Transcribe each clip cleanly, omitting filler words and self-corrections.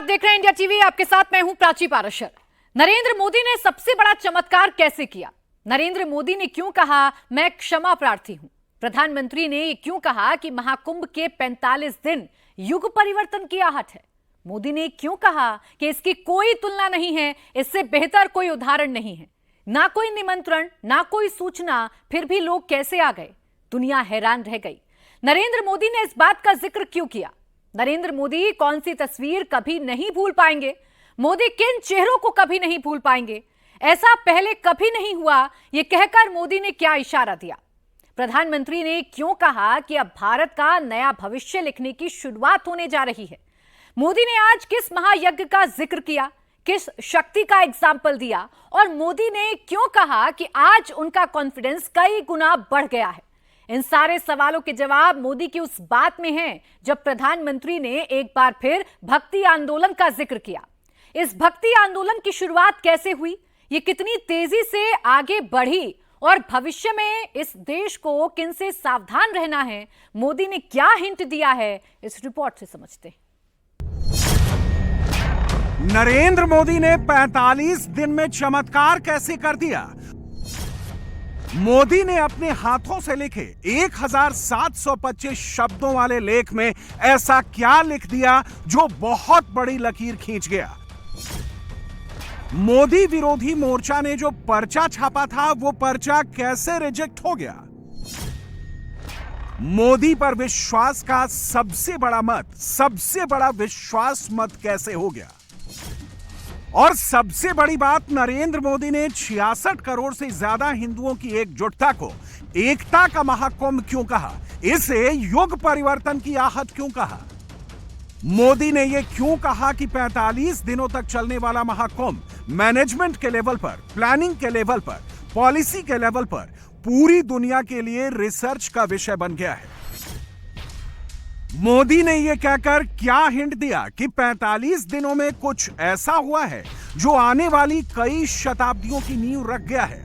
देख रहे हैं इंडिया टीवी। आपके साथ मैं हूं प्राची पाराशर। नरेंद्र मोदी ने सबसे बड़ा चमत्कार कैसे किया? नरेंद्र मोदी ने क्यों कहा मैं क्षमा प्रार्थी हूं? प्रधानमंत्री ने क्यों कहा कि महाकुंभ के 45 दिन युग परिवर्तन की आहट है? मोदी ने क्यों कहा कि इसकी कोई तुलना नहीं है, इससे बेहतर कोई उदाहरण नहीं है? ना कोई निमंत्रण, ना कोई सूचना, फिर भी लोग कैसे आ गए? दुनिया हैरान रह गई। नरेंद्र मोदी ने इस बात का जिक्र क्यों किया? नरेंद्र मोदी कौन सी तस्वीर कभी नहीं भूल पाएंगे? मोदी किन चेहरों को कभी नहीं भूल पाएंगे? ऐसा पहले कभी नहीं हुआ, यह कहकर मोदी ने क्या इशारा दिया? प्रधानमंत्री ने क्यों कहा कि अब भारत का नया भविष्य लिखने की शुरुआत होने जा रही है? मोदी ने आज किस महायज्ञ का जिक्र किया, किस शक्ति का एग्जाम्पल दिया, और मोदी ने क्यों कहा कि आज उनका कॉन्फिडेंस कई गुना बढ़ गया है? इन सारे सवालों के जवाब मोदी की उस बात में हैं जब प्रधानमंत्री ने एक बार फिर भक्ति आंदोलन का जिक्र किया। इस भक्ति आंदोलन की शुरुआत कैसे हुई, ये कितनी तेजी से आगे बढ़ी, और भविष्य में इस देश को किनसे सावधान रहना है, मोदी ने क्या हिंट दिया है, इस रिपोर्ट से समझते हैं। नरेंद्र मोदी ने 45 दिन में चमत्कार कैसे कर दिया? मोदी ने अपने हाथों से लिखे 1725 शब्दों वाले लेख में ऐसा क्या लिख दिया जो बहुत बड़ी लकीर खींच गया? मोदी विरोधी मोर्चा ने जो पर्चा छापा था वो पर्चा कैसे रिजेक्ट हो गया? मोदी पर विश्वास का सबसे बड़ा मत, सबसे बड़ा विश्वास मत कैसे हो गया? और सबसे बड़ी बात, नरेंद्र मोदी ने 66 करोड़ से ज्यादा हिंदुओं की एकजुटता को एकता का महाकुंभ क्यों कहा? इसे युग परिवर्तन की आहट क्यों कहा? मोदी ने यह क्यों कहा कि 45 दिनों तक चलने वाला महाकुंभ मैनेजमेंट के लेवल पर, प्लानिंग के लेवल पर, पॉलिसी के लेवल पर पूरी दुनिया के लिए रिसर्च का विषय बन गया है? मोदी ने यह कहकर क्या हिंट दिया कि 45 दिनों में कुछ ऐसा हुआ है जो आने वाली कई शताब्दियों की नींव रख गया है?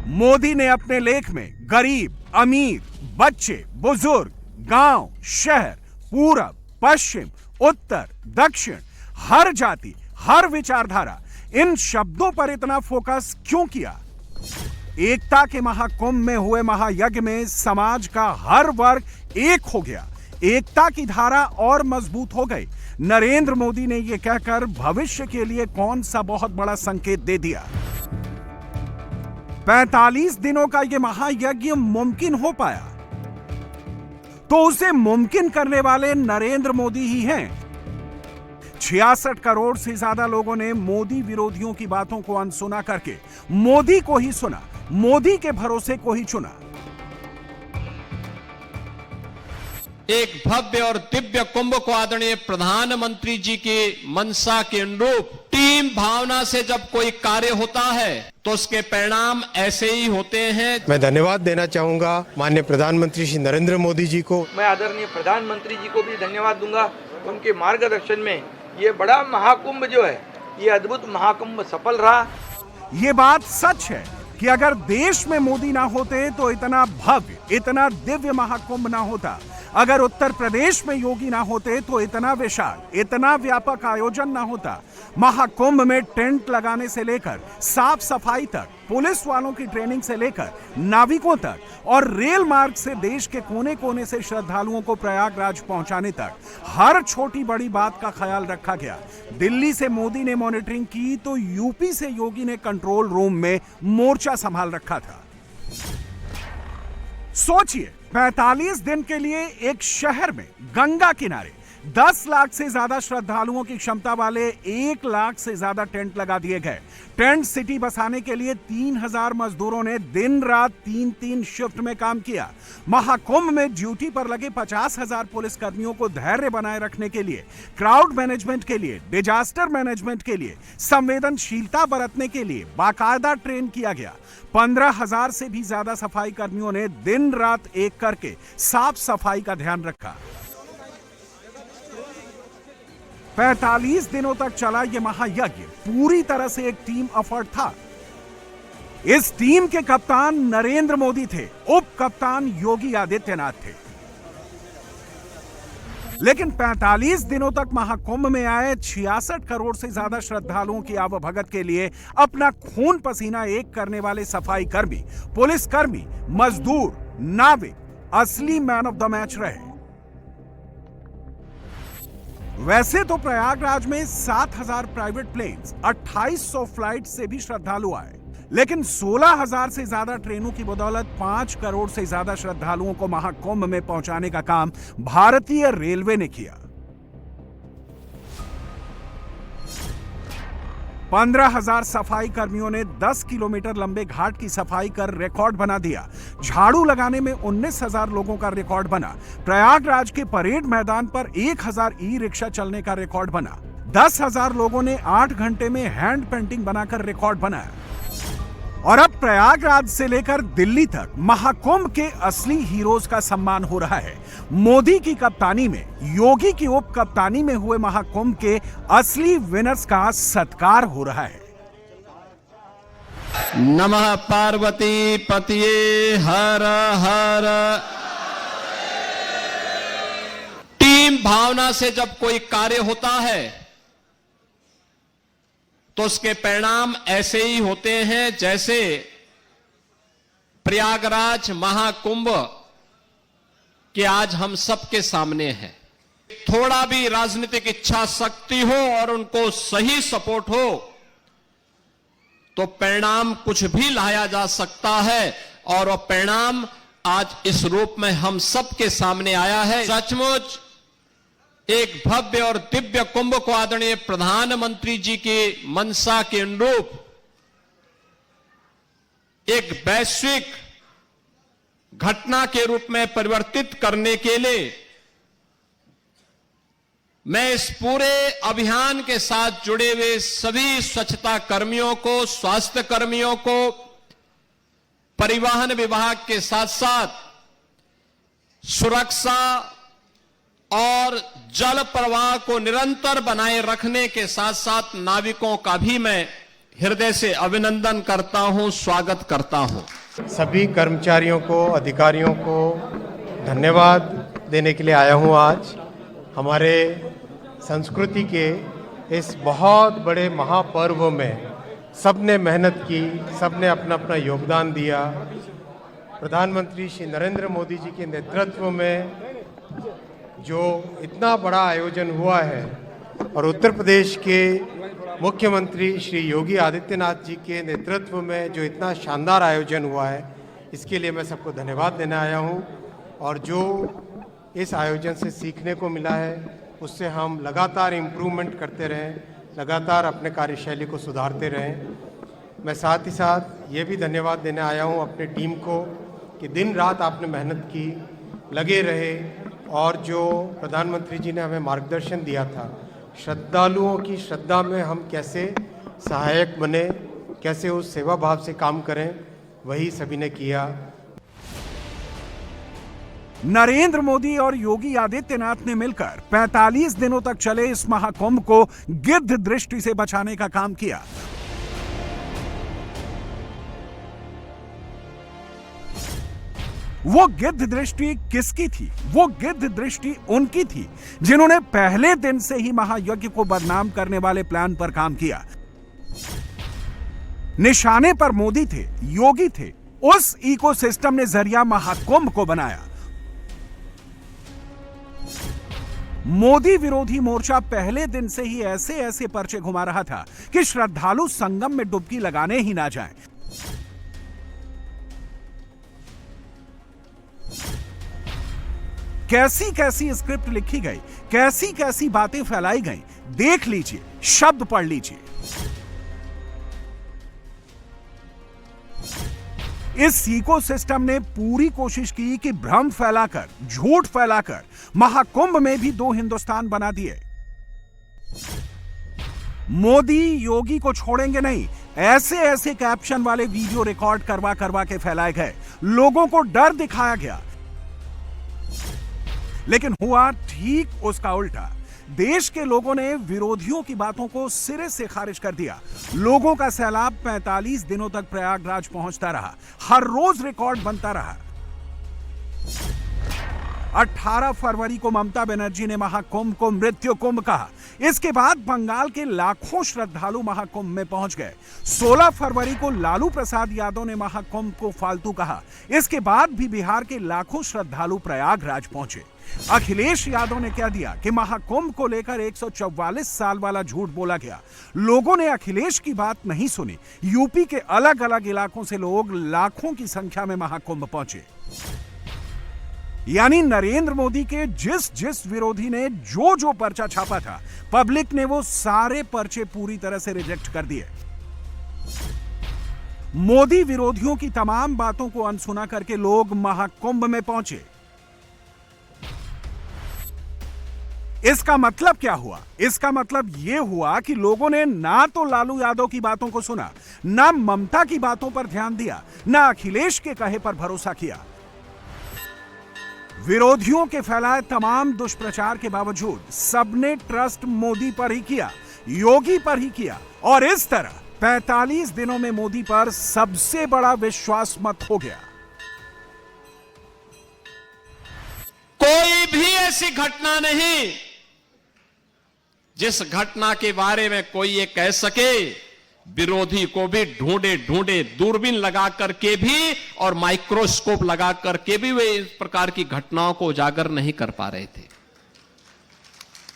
मोदी ने अपने लेख में गरीब, अमीर, बच्चे, बुजुर्ग, गांव, शहर, पूरब, पश्चिम, उत्तर, दक्षिण, हर जाति, हर विचारधारा, इन शब्दों पर इतना फोकस क्यों किया? एकता के महाकुंभ में हुए महायज्ञ में समाज का हर वर्ग एक हो गया, एकता की धारा और मजबूत हो गई। नरेंद्र मोदी ने यह कहकर भविष्य के लिए कौन सा बहुत बड़ा संकेत दे दिया? 45 दिनों का यह महायज्ञ मुमकिन हो पाया तो उसे मुमकिन करने वाले नरेंद्र मोदी ही हैं। 66 करोड़ से ज्यादा लोगों ने मोदी विरोधियों की बातों को अनसुना करके मोदी को ही सुना, मोदी के भरोसे को ही चुना। एक भव्य और दिव्य कुंभ को आदरणीय प्रधानमंत्री जी की मंशा के अनुरूप टीम भावना से जब कोई कार्य होता है तो उसके परिणाम ऐसे ही होते हैं। मैं धन्यवाद देना चाहूंगा माननीय प्रधानमंत्री श्री नरेंद्र मोदी जी को। मैं आदरणीय प्रधानमंत्री जी को भी धन्यवाद दूंगा। उनके मार्गदर्शन में ये बड़ा महाकुंभ जो है, ये अद्भुत महाकुंभ सफल रहा। ये बात सच है कि अगर देश में मोदी ना होते तो इतना भव्य, इतना दिव्य महाकुंभ ना होता। अगर उत्तर प्रदेश में योगी ना होते तो इतना विशाल, इतना व्यापक आयोजन ना होता। महाकुंभ में टेंट लगाने से लेकर साफ सफाई तक, पुलिस वालों की ट्रेनिंग से लेकर नाविकों तक, और रेल मार्ग से देश के कोने कोने से श्रद्धालुओं को प्रयागराज पहुंचाने तक हर छोटी बड़ी बात का ख्याल रखा गया। दिल्ली से मोदी ने मॉनिटरिंग की तो यूपी से योगी ने कंट्रोल रूम में मोर्चा संभाल रखा था। सोचिए, 45 दिन के लिए एक शहर में गंगा किनारे 10 लाख से ज्यादा श्रद्धालुओं की क्षमता वाले 1 लाख से ज्यादा टेंट लगा दिए गए। टेंट सिटी बसाने के लिए 3000 मजदूरों ने दिन रात 3-3 शिफ्ट में काम किया। महाकुंभ में ड्यूटी पर लगे 50,000 पुलिस कर्मियों को धैर्य बनाए रखने के लिए, क्राउड मैनेजमेंट के लिए, डिजास्टर मैनेजमेंट के लिए, संवेदनशीलता बरतने के लिए बाकायदा ट्रेन किया गया। 15,000 से भी ज्यादा सफाई कर्मियों ने दिन रात एक करके साफ सफाई का ध्यान रखा। 45 दिनों तक चला यह महायज्ञ पूरी तरह से एक टीम एफर्ट था। इस टीम के कप्तान नरेंद्र मोदी थे, उप कप्तान योगी आदित्यनाथ थे। लेकिन 45 दिनों तक महाकुंभ में आए 66 करोड़ से ज्यादा श्रद्धालुओं की आवभगत के लिए अपना खून पसीना एक करने वाले सफाई कर्मी, पुलिस कर्मी, मजदूर, नाविक असली मैन ऑफ द मैच रहे। वैसे तो प्रयागराज में 7,000 प्राइवेट प्लेन्स, 2,800 फ्लाइट से भी श्रद्धालु आए, लेकिन 16,000 से ज्यादा ट्रेनों की बदौलत 5 करोड़ से ज्यादा श्रद्धालुओं को महाकुंभ में पहुंचाने का काम भारतीय रेलवे ने किया। 15,000 सफाई कर्मियों ने 10 किलोमीटर लंबे घाट की सफाई कर रिकॉर्ड बना दिया। झाड़ू लगाने में 19,000 लोगों का रिकॉर्ड बना। प्रयागराज के परेड मैदान पर 1,000 ई रिक्शा चलने का रिकॉर्ड बना। 10,000 लोगों ने 8 घंटे में हैंड पेंटिंग बनाकर रिकॉर्ड बनाया। और अब प्रयागराज से लेकर दिल्ली तक महाकुंभ के असली हीरोज का सम्मान हो रहा है। मोदी की कप्तानी में, योगी की उप कप्तानी में हुए महाकुंभ के असली विनर्स का सत्कार हो रहा है। नमः पार्वती पतिये हर हर। टीम भावना से जब कोई कार्य होता है तो उसके परिणाम ऐसे ही होते हैं जैसे प्रयागराज महाकुंभ के आज हम सबके सामने है। थोड़ा भी राजनीतिक इच्छा शक्ति हो और उनको सही सपोर्ट हो तो परिणाम कुछ भी लाया जा सकता है, और वह परिणाम आज इस रूप में हम सबके सामने आया है। सचमुच एक भव्य और दिव्य कुंभ को आदरणीय प्रधानमंत्री जी की मंशा के अनुरूप एक वैश्विक घटना के रूप में परिवर्तित करने के लिए मैं इस पूरे अभियान के साथ जुड़े हुए सभी स्वच्छता कर्मियों को, स्वास्थ्य कर्मियों को, परिवहन विभाग के साथ साथ सुरक्षा और जल प्रवाह को निरंतर बनाए रखने के साथ साथ नाविकों का भी मैं हृदय से अभिनंदन करता हूं, स्वागत करता हूं। सभी कर्मचारियों को, अधिकारियों को धन्यवाद देने के लिए आया हूं। आज हमारे संस्कृति के इस बहुत बड़े महापर्व में सबने मेहनत की, सबने अपना अपना योगदान दिया। प्रधानमंत्री श्री नरेंद्र मोदी जी के नेतृत्व में जो इतना बड़ा आयोजन हुआ है और उत्तर प्रदेश के मुख्यमंत्री श्री योगी आदित्यनाथ जी के नेतृत्व में जो इतना शानदार आयोजन हुआ है, इसके लिए मैं सबको धन्यवाद देने आया हूं। और जो इस आयोजन से सीखने को मिला है उससे हम लगातार इम्प्रूवमेंट करते रहें, लगातार अपने कार्यशैली को सुधारते रहें। मैं साथ ही साथ ये भी धन्यवाद देने आया हूं अपनी टीम को कि दिन रात आपने मेहनत की, लगे रहे, और जो प्रधानमंत्री जी ने हमें मार्गदर्शन दिया था, श्रद्धालुओं की श्रद्धा में हम कैसे सहायक बने, कैसे उस सेवा भाव से काम करें, वही सभी ने किया। नरेंद्र मोदी और योगी आदित्यनाथ ने मिलकर 45 दिनों तक चले इस महाकुंभ को गिद्ध दृष्टि से बचाने का काम किया। वो गिद्ध दृष्टि किसकी थी? वो गिद्ध दृष्टि उनकी थी जिन्होंने पहले दिन से ही महायज्ञ को बदनाम करने वाले प्लान पर काम किया। निशाने पर मोदी थे, योगी थे, उस इकोसिस्टम ने जरिया महाकुंभ को बनाया। मोदी विरोधी मोर्चा पहले दिन से ही ऐसे ऐसे पर्चे घुमा रहा था कि श्रद्धालु संगम में डुबकी लगाने ही ना जाएं। कैसी कैसी स्क्रिप्ट लिखी गई, कैसी कैसी बातें फैलाई गई, देख लीजिए, शब्द पढ़ लीजिए। इस इकोसिस्टम ने पूरी कोशिश की कि भ्रम फैलाकर, झूठ फैलाकर महाकुंभ में भी दो हिंदुस्तान बना दिए। मोदी योगी को छोड़ेंगे नहीं, ऐसे ऐसे कैप्शन वाले वीडियो रिकॉर्ड करवा करवा के फैलाए गए, लोगों को डर दिखाया गया। लेकिन हुआ ठीक उसका उल्टा। देश के लोगों ने विरोधियों की बातों को सिरे से खारिज कर दिया। लोगों का सैलाब 45 दिनों तक प्रयागराज पहुंचता रहा, हर रोज रिकॉर्ड बनता रहा। 18 फरवरी को ममता बनर्जी ने महाकुंभ को मृत्यु कुंभ कहा। इसके बाद बंगाल के लाखों श्रद्धालु महाकुंभ में पहुंच गए। 16 फरवरी को लालू प्रसाद यादव ने महाकुंभ को फालतू कहा। इसके बाद भी बिहार के लाखों श्रद्धालु प्रयागराज पहुंचे। अखिलेश यादव ने कह दिया कि महाकुंभ को लेकर 144 साल वाला झूठ बोला गया। लोगों ने अखिलेश की बात नहीं सुनी। यूपी के अलग अलग इलाकों से लोग लाखों की संख्या में महाकुंभ पहुंचे। यानी नरेंद्र मोदी के जिस विरोधी ने जो पर्चा छापा था, पब्लिक ने वो सारे पर्चे पूरी तरह से रिजेक्ट कर दिए। मोदी विरोधियों की तमाम बातों को अनसुना करके लोग महाकुंभ में पहुंचे। इसका मतलब क्या हुआ? इसका मतलब यह हुआ कि लोगों ने ना तो लालू यादव की बातों को सुना, ना ममता की बातों पर ध्यान दिया, ना अखिलेश के कहे पर भरोसा किया। विरोधियों के फैलाए तमाम दुष्प्रचार के बावजूद सबने ट्रस्ट मोदी पर ही किया, योगी पर ही किया, और इस तरह 45 दिनों में मोदी पर सबसे बड़ा विश्वास मत हो गया। कोई भी ऐसी घटना नहीं जिस घटना के बारे में कोई ये कह सके, विरोधी को भी ढूंढे दूरबीन लगा करके भी और माइक्रोस्कोप लगा करके भी वे इस प्रकार की घटनाओं को उजागर नहीं कर पा रहे थे।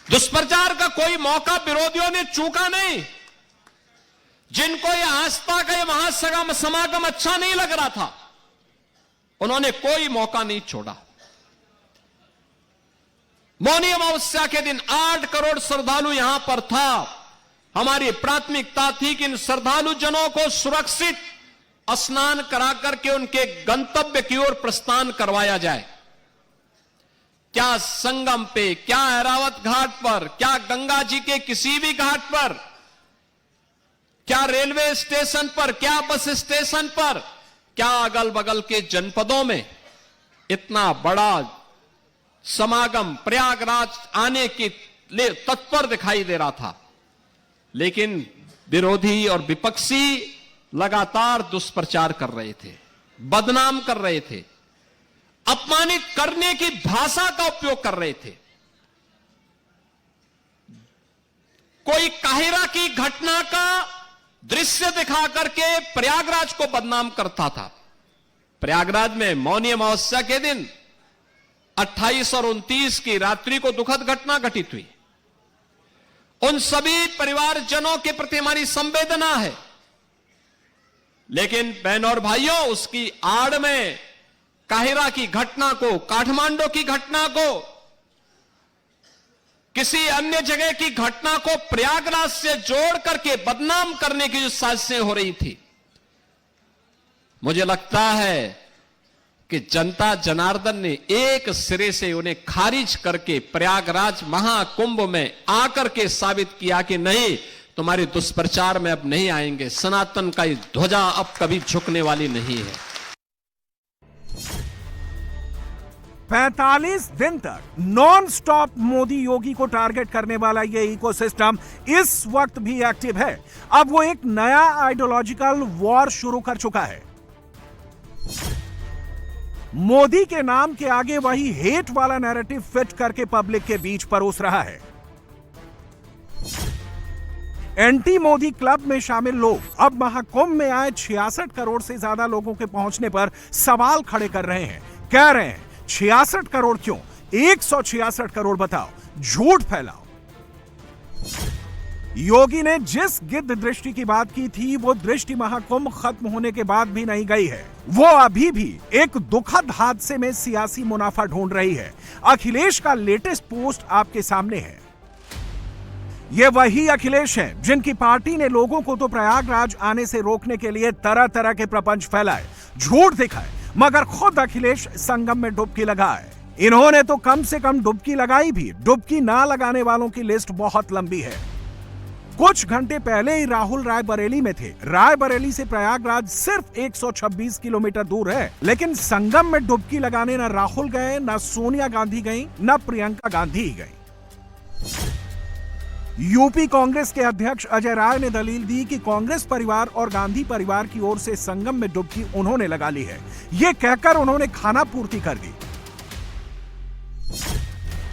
दुष्प्रचार का कोई मौका विरोधियों ने चूका नहीं। जिनको ये आस्था का ये महासमागम अच्छा नहीं लग रहा था, उन्होंने कोई मौका नहीं छोड़ा। मौनी अमावस्या के दिन 8 करोड़ श्रद्धालु यहां पर था। हमारी प्राथमिकता थी कि इन श्रद्धालु जनों को सुरक्षित स्नान करा करके उनके गंतव्य की ओर प्रस्थान करवाया जाए। क्या संगम पे, क्या ऐरावत घाट पर, क्या गंगा जी के किसी भी घाट पर, क्या रेलवे स्टेशन पर, क्या बस स्टेशन पर, क्या अगल बगल के जनपदों में इतना बड़ा समागम प्रयागराज आने के लिए तत्पर दिखाई दे रहा था। लेकिन विरोधी और विपक्षी लगातार दुष्प्रचार कर रहे थे, बदनाम कर रहे थे, अपमानित करने की भाषा का उपयोग कर रहे थे। कोई काहिरा की घटना का दृश्य दिखा करके प्रयागराज को बदनाम करता था। प्रयागराज में मौनी अमावस्या के दिन 28 और 29 की रात्रि को दुखद घटना घटित हुई। उन सभी परिवारजनों के प्रति हमारी संवेदना है, लेकिन बहनों और भाइयों, उसकी आड़ में काहिरा की घटना को, काठमांडू की घटना को, किसी अन्य जगह की घटना को प्रयागराज से जोड़ करके बदनाम करने की जो साजिशें हो रही थी, मुझे लगता है कि जनता जनार्दन ने एक सिरे से उन्हें खारिज करके प्रयागराज महाकुंभ में आकर के साबित किया कि नहीं, तुम्हारे दुष्प्रचार में अब नहीं आएंगे। सनातन का ये ध्वजा अब कभी झुकने वाली नहीं है। 45 दिन तक नॉन स्टॉप मोदी योगी को टारगेट करने वाला यह इकोसिस्टम इस वक्त भी एक्टिव है। अब वो एक नया आइडियोलॉजिकल वॉर शुरू कर चुका है। मोदी के नाम के आगे वही हेट वाला नैरेटिव फिट करके पब्लिक के बीच परोस रहा है। एंटी मोदी क्लब में शामिल लोग अब महाकुंभ में आए 66 करोड़ से ज्यादा लोगों के पहुंचने पर सवाल खड़े कर रहे हैं। कह रहे हैं 66 करोड़ क्यों, 166 करोड़ बताओ, झूठ फैलाओ। योगी ने जिस गिद्ध दृष्टि की बात की थी, वो दृष्टि महाकुंभ खत्म होने के बाद भी नहीं गई है। वो अभी भी एक दुखद हादसे में सियासी मुनाफा ढूंढ रही है। अखिलेश का लेटेस्ट पोस्ट आपके सामने है। ये वही अखिलेश हैं जिनकी पार्टी ने लोगों को तो प्रयागराज आने से रोकने के लिए तरह तरह के प्रपंच फैलाए, झूठ दिखाए, मगर खुद अखिलेश संगम में डुबकी लगाए। इन्होंने तो कम से कम डुबकी लगाई भी, डुबकी ना लगाने वालों की लिस्ट बहुत लंबी है। कुछ घंटे पहले ही राहुल रायबरेली में थे। रायबरेली से प्रयागराज सिर्फ 126 किलोमीटर दूर है, लेकिन संगम में डुबकी लगाने न राहुल गए, न सोनिया गांधी गई, न प्रियंका गांधी ही गई। यूपी कांग्रेस के अध्यक्ष अजय राय ने दलील दी कि कांग्रेस परिवार और गांधी परिवार की ओर से संगम में डुबकी उन्होंने लगा ली है। यह कहकर उन्होंने खाना पूर्ति कर दी।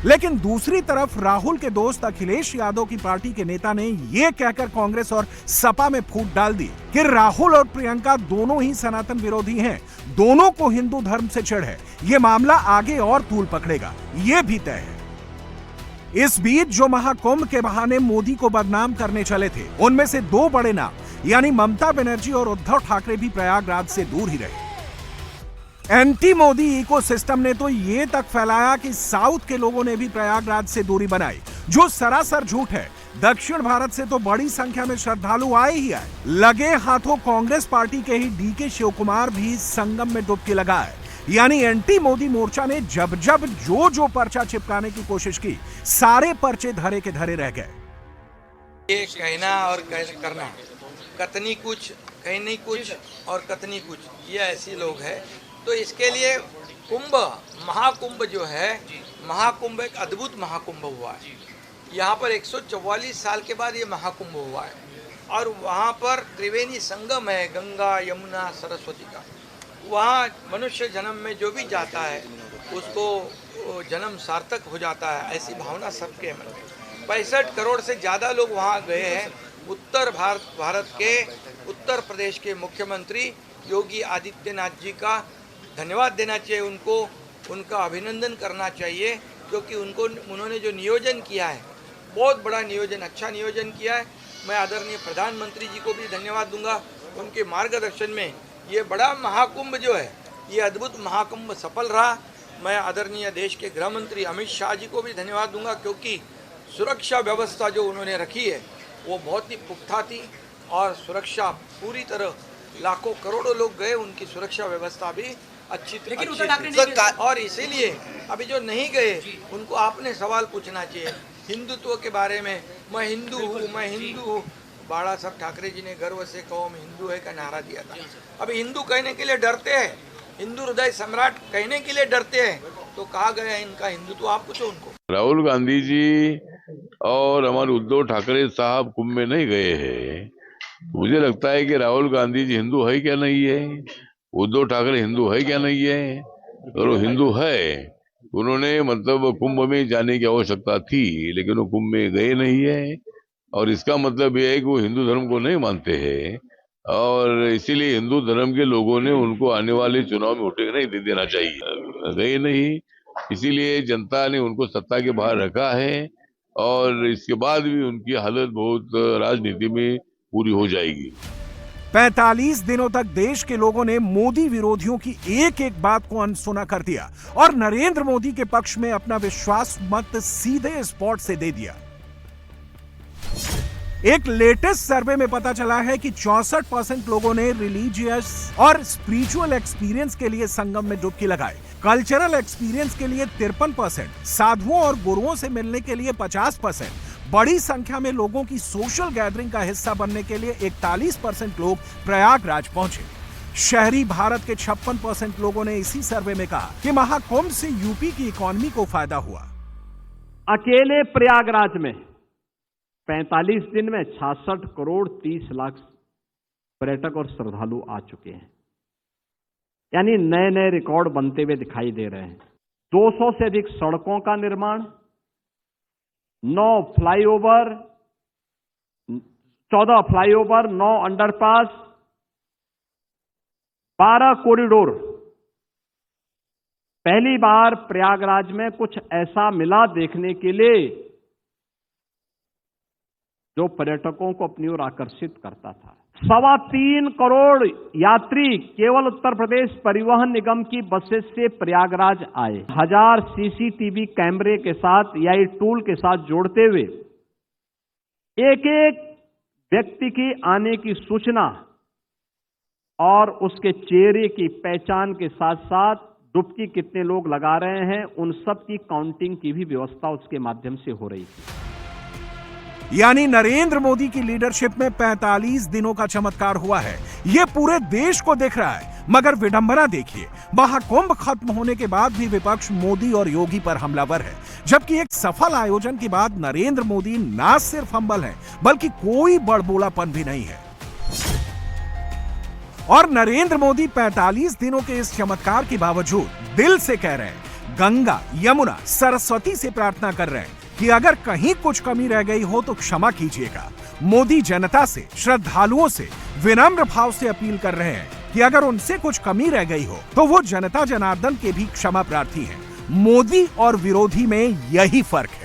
लेकिन दूसरी तरफ राहुल के दोस्त अखिलेश यादव की पार्टी के नेता ने यह कहकर कांग्रेस और सपा में फूट डाल दी कि राहुल और प्रियंका दोनों ही सनातन विरोधी हैं, दोनों को हिंदू धर्म से चिढ़ है, यह मामला आगे और तूल पकड़ेगा, यह भी तय है। इस बीच जो महाकुंभ के बहाने मोदी को बदनाम करने चले थे, उनमें से दो बड़े नाम यानी ममता बनर्जी और उद्धव ठाकरे भी प्रयागराज से दूर ही रहे। एंटी मोदी इकोसिस्टम ने तो ये तक फैलाया कि साउथ के लोगों ने भी प्रयागराज से दूरी बनाई, जो सरासर झूठ है। दक्षिण भारत से तो बड़ी संख्या में श्रद्धालु आए ही आए। लगे हाथों कांग्रेस पार्टी के ही डीके शिव कुमार भी संगम में डुबकी लगाए। यानी एंटी मोदी मोर्चा ने जब जब जो पर्चा चिपकाने की कोशिश की, सारे पर्चे धरे के धरे रह गए। ये कहना और करना, कतनी कुछ कहनी कुछ और कतनी कुछ, ये ऐसे लोग हैं। तो इसके लिए कुंभ, महाकुंभ जो है, महाकुंभ एक अद्भुत महाकुंभ हुआ है। यहाँ पर 144 साल के बाद ये महाकुंभ हुआ है और वहाँ पर त्रिवेणी संगम है, गंगा यमुना सरस्वती का। वहाँ मनुष्य जन्म में जो भी जाता है उसको जन्म सार्थक हो जाता है, ऐसी भावना सबके मन में। 65 करोड़ से ज़्यादा लोग वहाँ गए हैं। उत्तर भारत के उत्तर प्रदेश के मुख्यमंत्री योगी आदित्यनाथ जी का धन्यवाद देना चाहिए, उनका अभिनंदन करना चाहिए, क्योंकि उन्होंने जो नियोजन किया है, बहुत बड़ा नियोजन, अच्छा नियोजन किया है। मैं आदरणीय प्रधानमंत्री जी को भी धन्यवाद दूंगा, उनके मार्गदर्शन में ये बड़ा महाकुंभ जो है, ये अद्भुत महाकुंभ सफल रहा। मैं आदरणीय देश के गृह मंत्री अमित शाह जी को भी धन्यवाद दूंगा, क्योंकि सुरक्षा व्यवस्था जो उन्होंने रखी है वो बहुत ही पुख्ता थी और सुरक्षा पूरी तरह, लाखों करोड़ों लोग गए, उनकी सुरक्षा व्यवस्था भी अच्छी थी। और इसीलिए अभी जो नहीं गए उनको आपने सवाल पूछना चाहिए हिंदुत्व के बारे में। मैं हिंदू हूँ, बाला साहब ठाकरे जी ने गर्व से कहो मैं हिंदू है का नारा दिया था। अभी हिंदू कहने के लिए डरते हैं, हिंदू हृदय सम्राट कहने के लिए डरते हैं, तो कहा गया इनका हिंदुत्व, आप पूछो उनको। राहुल गांधी जी और हमारे उद्धव ठाकरे साहब कुंभ में नहीं गए हैं। मुझे लगता है कि राहुल गांधी जी हिंदू है क्या नहीं है, उद्धव ठाकरे हिंदू है क्या नहीं है। और वो हिंदू है, उन्होंने मतलब कुंभ में जाने की आवश्यकता थी, लेकिन वो कुंभ में गए नहीं है। और इसका मतलब यह है कि वो हिंदू धर्म को नहीं मानते हैं और इसीलिए हिंदू धर्म के लोगों ने उनको आने वाले चुनाव में वोट नहीं दे देना चाहिए, गए नहीं। इसीलिए जनता ने उनको सत्ता के बाहर रखा है और इसके बाद भी उनकी हालत बहुत राजनीति में पूरी हो जाएगी। 45 दिनों तक देश के लोगों ने मोदी विरोधियों की एक एक बात को अनसुना कर दिया और नरेंद्र मोदी के पक्ष में अपना विश्वास मत सीधे स्पॉट से दे दिया। एक लेटेस्ट सर्वे में पता चला है कि 64% लोगों ने रिलीजियस और स्पिरिचुअल एक्सपीरियंस के लिए संगम में डुबकी लगाई। कल्चरल एक्सपीरियंस के लिए 53%, साधुओं और गुरुओं से मिलने के लिए 50%, बड़ी संख्या में लोगों की सोशल गैदरिंग का हिस्सा बनने के लिए 41% लोग प्रयागराज पहुंचे। शहरी भारत के 56% लोगों ने इसी सर्वे में कहा कि महाकुंभ से यूपी की इकोनॉमी को फायदा हुआ। अकेले प्रयागराज में 45 दिन में 66 करोड़ 30 लाख पर्यटक और श्रद्धालु आ चुके हैं, यानी नए नए रिकॉर्ड बनते हुए दिखाई दे रहे हैं। 200 से अधिक सड़कों का निर्माण, 9 फ्लाईओवर, 14 फ्लाईओवर, 9 अंडरपास, 12 कॉरिडोर। पहली बार प्रयागराज में कुछ ऐसा मिला देखने के लिए जो पर्यटकों को अपनी ओर आकर्षित करता था। 3.25 करोड़ यात्री केवल उत्तर प्रदेश परिवहन निगम की बसेस से प्रयागराज आए। 1000 सीसीटीवी कैमरे के साथ एआई टूल के साथ जोड़ते हुए एक एक व्यक्ति की आने की सूचना और उसके चेहरे की पहचान के साथ साथ डुबकी कितने लोग लगा रहे हैं, उन सब की काउंटिंग की भी व्यवस्था उसके माध्यम से हो रही थी। यानी नरेंद्र मोदी की लीडरशिप में 45 दिनों का चमत्कार हुआ है, यह पूरे देश को दिख रहा है। मगर विडंबना देखिए, महाकुंभ खत्म होने के बाद भी विपक्ष मोदी और योगी पर हमलावर है, जबकि एक सफल आयोजन के बाद नरेंद्र मोदी ना सिर्फ हम्बल है, बल्कि कोई बड़बोलापन भी नहीं है। और नरेंद्र मोदी 45 दिनों के इस चमत्कार के बावजूद दिल से कह रहे हैं, गंगा, यमुना, सरस्वती से प्रार्थना कर रहे हैं कि अगर कहीं कुछ कमी रह गई हो तो क्षमा कीजिएगा। मोदी जनता से, श्रद्धालुओं से विनम्र भाव से अपील कर रहे हैं कि अगर उनसे कुछ कमी रह गई हो तो वो जनता जनार्दन के भी क्षमा प्रार्थी हैं। मोदी और विरोधी में यही फर्क है।